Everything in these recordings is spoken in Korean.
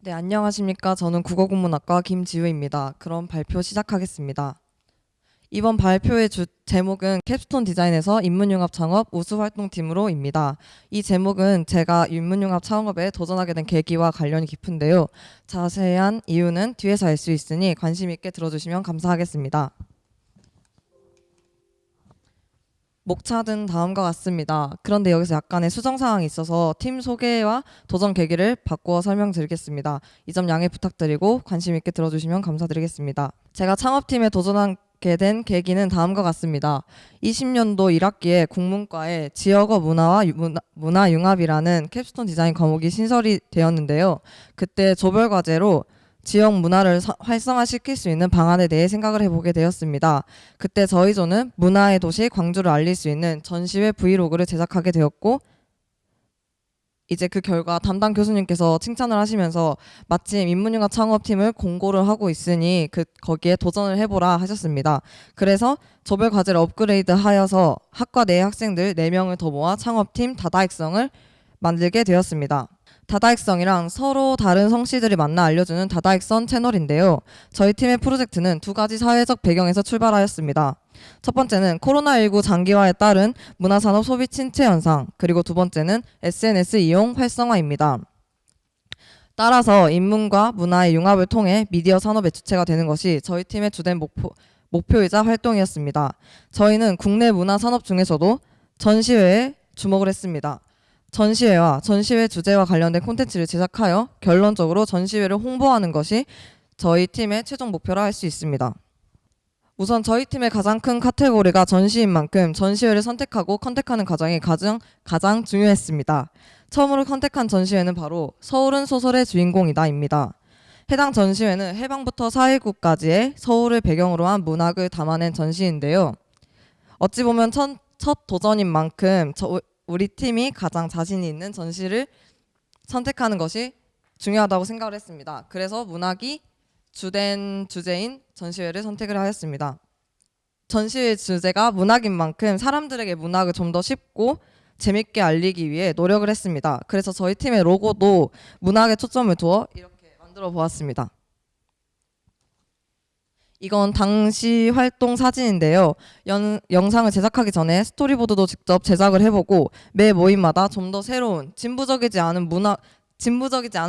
네, 안녕하십니까. 저는 국어국문학과 김지우입니다. 그럼 발표 시작하겠습니다. 이번 발표의 제목은 캡스톤 디자인에서 인문융합 창업 우수활동팀으로입니다. 이 제목은 제가 인문융합 창업에 도전하게 된 계기와 관련이 깊은데요. 자세한 이유는 뒤에서 알 수 있으니 관심 있게 들어주시면 감사하겠습니다. 목차는 다음과 같습니다. 그런데 여기서 약간의 수정사항이 있어서 팀 소개와 도전 계기를 바꾸어 설명드리겠습니다. 이 점 양해 부탁드리고 관심 있게 들어주시면 감사드리겠습니다. 제가 창업팀에 도전하게 된 계기는 다음과 같습니다. 20년도 1학기에 국문과에 지역어 문화와 문화융합이라는 캡스톤 디자인 과목이 신설이 되었는데요. 그때 조별 과제로 지역 문화를 활성화시킬 수 있는 방안에 대해 생각을 해보게 되었습니다. 그때 저희 조는 문화의 도시 광주를 알릴 수 있는 전시회 브이로그를 제작하게 되었고, 이제 그 결과 담당 교수님께서 칭찬을 하시면서 마침 인문융합 창업팀을 공고를 하고 있으니 거기에 도전을 해보라 하셨습니다. 그래서 조별 과제를 업그레이드 하여서 학과 내 학생들 4명을 더 모아 창업팀 다다익성을 만들게 되었습니다. 다다익성이랑 서로 다른 성씨들이 만나 알려주는 다다익선 채널인데요. 저희 팀의 프로젝트는 2가지 사회적 배경에서 출발하였습니다. 첫 번째는 코로나19 장기화에 따른 문화산업 소비 침체 현상, 그리고 두 번째는 SNS 이용 활성화입니다. 따라서 인문과 문화의 융합을 통해 미디어 산업의 주체가 되는 것이 저희 팀의 주된 목표이자 활동이었습니다. 저희는 국내 문화 산업 중에서도 전시회에 주목을 했습니다. 전시회와 전시회 주제와 관련된 콘텐츠를 제작하여 결론적으로 전시회를 홍보하는 것이 저희 팀의 최종 목표라 할 수 있습니다. 우선 저희 팀의 가장 큰 카테고리가 전시인 만큼 전시회를 선택하고 컨택하는 과정이 가장 중요했습니다. 처음으로 컨택한 전시회는 바로 서울은 소설의 주인공이다입니다. 해당 전시회는 해방부터 4.19까지의 서울을 배경으로 한 문학을 담아낸 전시인데요. 어찌 보면 첫 도전인 만큼 우리 팀이 가장 자신이 있는 전시를 선택하는 것이 중요하다고 생각을 했습니다. 그래서 문학이 주된 주제인 전시회를 선택을 하였습니다. 전시회 주제가 문학인 만큼 사람들에게 문학을 좀 더 쉽고 재밌게 알리기 위해 노력을 했습니다. 그래서 저희 팀의 로고도 문학에 초점을 두어 이렇게 만들어 보았습니다. 이건 당시 활동 사진인데요. 영상을 제작하기 전에 스토리보드도 직접 제작을 해보고 매 모임마다 좀 더 새로운 진부적이지 않은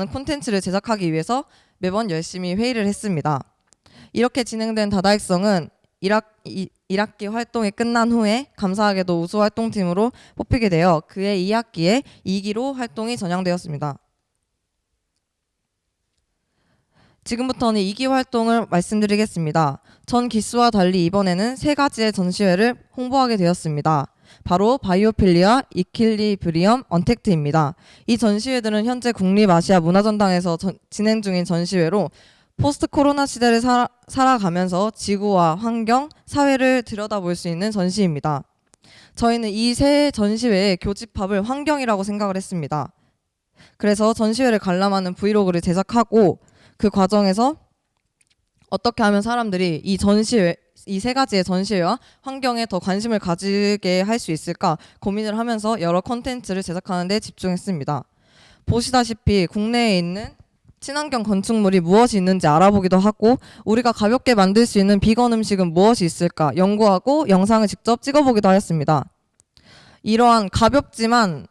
콘텐츠를 제작하기 위해서 매번 열심히 회의를 했습니다. 이렇게 진행된 다다익성은 1학기 활동이 끝난 후에 감사하게도 우수활동팀으로 뽑히게 되어 그해 2학기에 2기로 활동이 전향되었습니다. 지금부터는 2기 활동을 말씀드리겠습니다. 전 기수와 달리 이번에는 3가지의 전시회를 홍보하게 되었습니다. 바로 바이오필리아, 이퀄리브리엄, 언택트입니다. 이 전시회들은 현재 국립아시아 문화전당에서 진행 중인 전시회로 포스트 코로나 시대를 살아가면서 지구와 환경, 사회를 들여다볼 수 있는 전시입니다. 저희는 이 세 전시회의 교집합을 환경이라고 생각을 했습니다. 그래서 전시회를 관람하는 브이로그를 제작하고 그 과정에서 어떻게 하면 사람들이 이 3가지의 전시회와 환경에 더 관심을 가지게 할 수 있을까 고민을 하면서 여러 콘텐츠를 제작하는 데 집중했습니다. 보시다시피 국내에 있는 친환경 건축물이 무엇이 있는지 알아보기도 하고 우리가 가볍게 만들 수 있는 비건 음식은 무엇이 있을까 연구하고 영상을 직접 찍어보기도 하였습니다. 이러한 가볍지만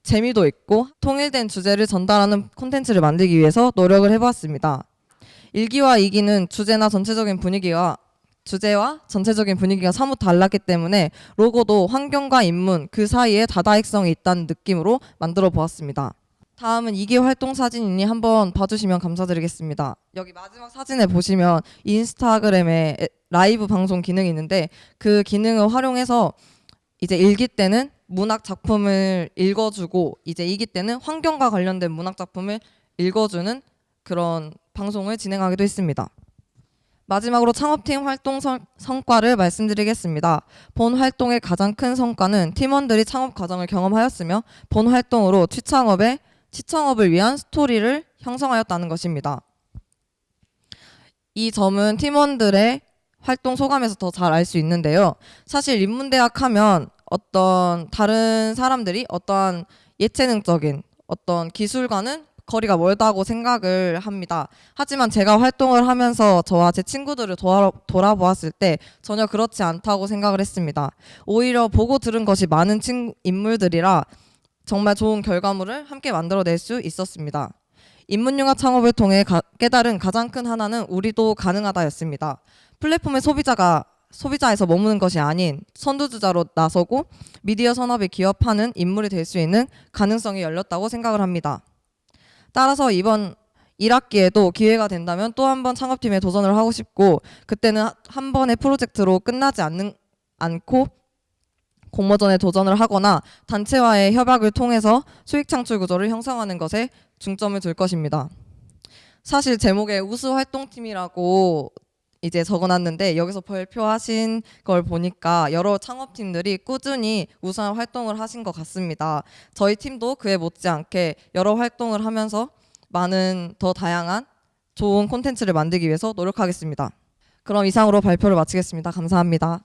재미도 있고 통일된 주제를 전달하는 콘텐츠를 만들기 위해서 노력을 해보았습니다. 1기와 2기는 주제와 전체적인 분위기가 사뭇 달랐기 때문에 로고도 환경과 인문 그 사이에 다다익성이 있다는 느낌으로 만들어 보았습니다. 다음은 2기 활동 사진이니 한번 봐주시면 감사드리겠습니다. 여기 마지막 사진에 보시면 인스타그램에 라이브 방송 기능이 있는데 그 기능을 활용해서 이제 1기 때는 문학 작품을 읽어주고 이제 2기 때는 환경과 관련된 문학 작품을 읽어주는 그런 방송을 진행하기도 했습니다. 마지막으로 창업팀 활동 성과를 말씀드리겠습니다. 본 활동의 가장 큰 성과는 팀원들이 창업 과정을 경험하였으며 본 활동으로 취창업을 위한 스토리를 형성하였다는 것입니다. 이 점은 팀원들의 활동 소감에서 더 잘 알 수 있는데요. 사실 인문대학 하면 어떤 다른 사람들이 어떠한 예체능적인 어떤 기술과는 거리가 멀다고 생각을 합니다. 하지만 제가 활동을 하면서 저와 제 친구들을 돌아보았을 때 전혀 그렇지 않다고 생각을 했습니다. 오히려 보고 들은 것이 많은 인물들이라 정말 좋은 결과물을 함께 만들어낼 수 있었습니다. 인문융합 창업을 통해 깨달은 가장 큰 하나는 우리도 가능하다였습니다. 플랫폼의 소비자에서 머무는 것이 아닌 선두주자로 나서고 미디어 산업에 기업하는 인물이 될 수 있는 가능성이 열렸다고 생각을 합니다. 따라서 이번 1학기에도 기회가 된다면 또 한 번 창업팀에 도전을 하고 싶고, 그때는 한 번의 프로젝트로 끝나지 않고 공모전에 도전을 하거나 단체와의 협약을 통해서 수익 창출 구조를 형성하는 것에 중점을 둘 것입니다. 사실 제목에 우수 활동팀이라고 이제 적어놨는데 여기서 발표하신 걸 보니까 여러 창업팀들이 꾸준히 우수한 활동을 하신 것 같습니다. 저희 팀도 그에 못지않게 여러 활동을 하면서 많은 더 다양한 좋은 콘텐츠를 만들기 위해서 노력하겠습니다. 그럼 이상으로 발표를 마치겠습니다. 감사합니다.